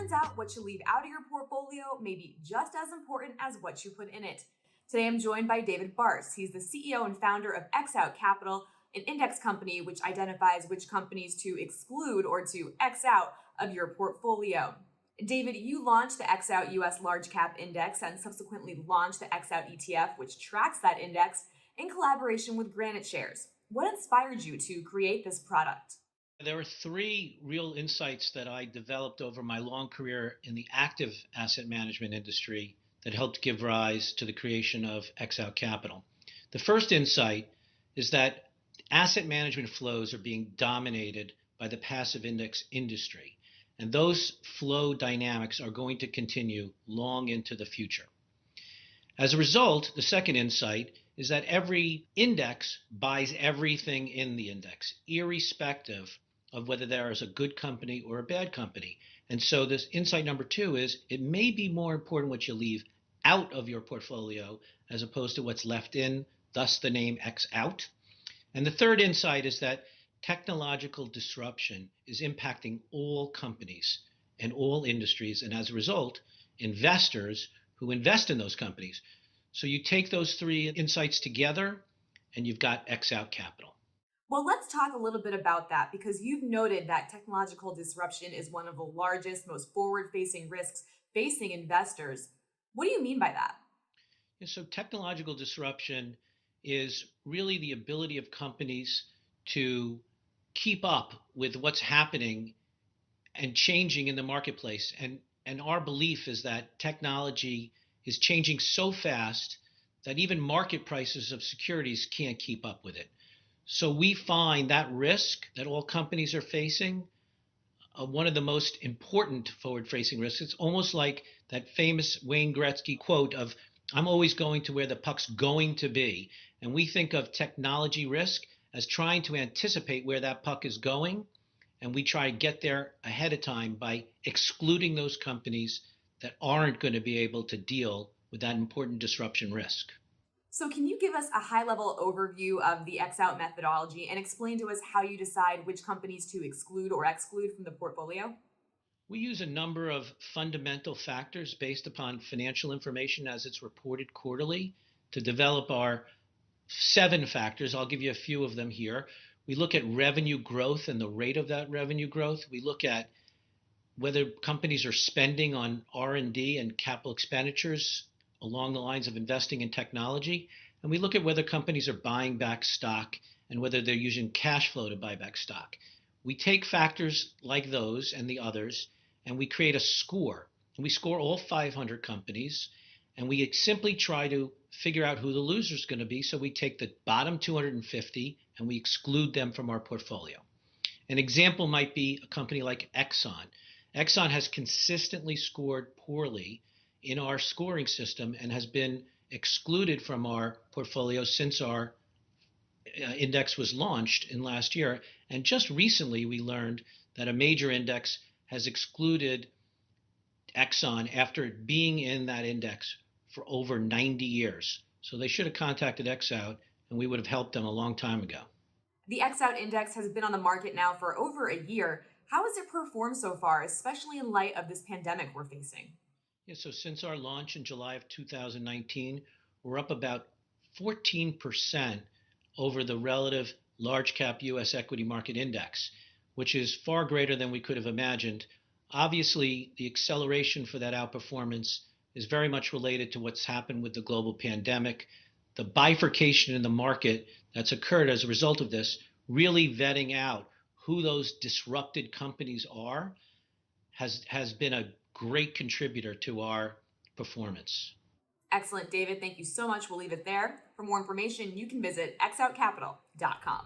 turns out what you leave out of your portfolio may be just as important as what you put in it. Today I'm joined by David Barse. He's the CEO and founder of XOUT Capital, an index company which identifies which companies to exclude or to X out of your portfolio. David, you launched the XOUT US Large Cap Index and subsequently launched the XOUT ETF, which tracks that index in collaboration with Granite Shares. What inspired you to create this product? There are three real insights that I developed over my long career in the active asset management industry that helped give rise to the creation of XOUT Capital. The first insight is that asset management flows are being dominated by the passive index industry, and those flow dynamics are going to continue long into the future. As a result, the second insight is that every index buys everything in the index, irrespective of whether there is a good company or a bad company. And so this insight number two is it may be more important what you leave out of your portfolio as opposed to what's left in, thus the name XOUT. And the third insight is that technological disruption is impacting all companies and all industries, and as a result, investors who invest in those companies. So you take those three insights together and you've got XOUT Capital. Well, let's talk a little bit about that because you've noted that technological disruption is one of the largest, most forward-facing risks facing investors. What do you mean by that? And so technological disruption is really the ability of companies to keep up with what's happening and changing in the marketplace. And our belief is that technology is changing so fast that even market prices of securities can't keep up with it. So we find that risk that all companies are facing one of the most important forward-facing risks. It's almost like that famous Wayne Gretzky quote of, "I'm always going to where the puck's going to be." And we think of technology risk as trying to anticipate where that puck is going, and we try to get there ahead of time by excluding those companies that aren't going to be able to deal with that important disruption risk. So can you give us a high-level overview of the XOUT methodology and explain to us how you decide which companies to exclude or exclude from the portfolio? We use a number of fundamental factors based upon financial information as it's reported quarterly to develop our 7 factors. I'll give you a few of them here. We look at revenue growth and the rate of that revenue growth. We look at whether companies are spending on R&D and capital expenditures along the lines of investing in technology. And we look at whether companies are buying back stock and whether they're using cash flow to buy back stock. We take factors like those and the others, and we create a score. And we score all 500 companies, and we simply try to figure out who the loser is going to be. So we take the bottom 250 and we exclude them from our portfolio. An example might be a company like Exxon. Exxon has consistently scored poorly in our scoring system and has been excluded from our portfolio since our index was launched in last year. And just recently we learned that a major index has excluded Exxon after being in that index for over 90 years. So they should have contacted XOUT and we would have helped them a long time ago. The XOUT index has been on the market now for over a year. How has it performed so far, especially in light of this pandemic we're facing? Yeah, so since our launch in July of 2019, we're up about 14% over the relative large cap US equity market index, which is far greater than we could have imagined. Obviously, the acceleration for that outperformance is very much related to what's happened with the global pandemic. The bifurcation in the market that's occurred as a result of this, really vetting out who those disrupted companies are, has been a great contributor to our performance. Excellent, David. Thank you so much. We'll leave it there. For more information, you can visit xoutcapital.com.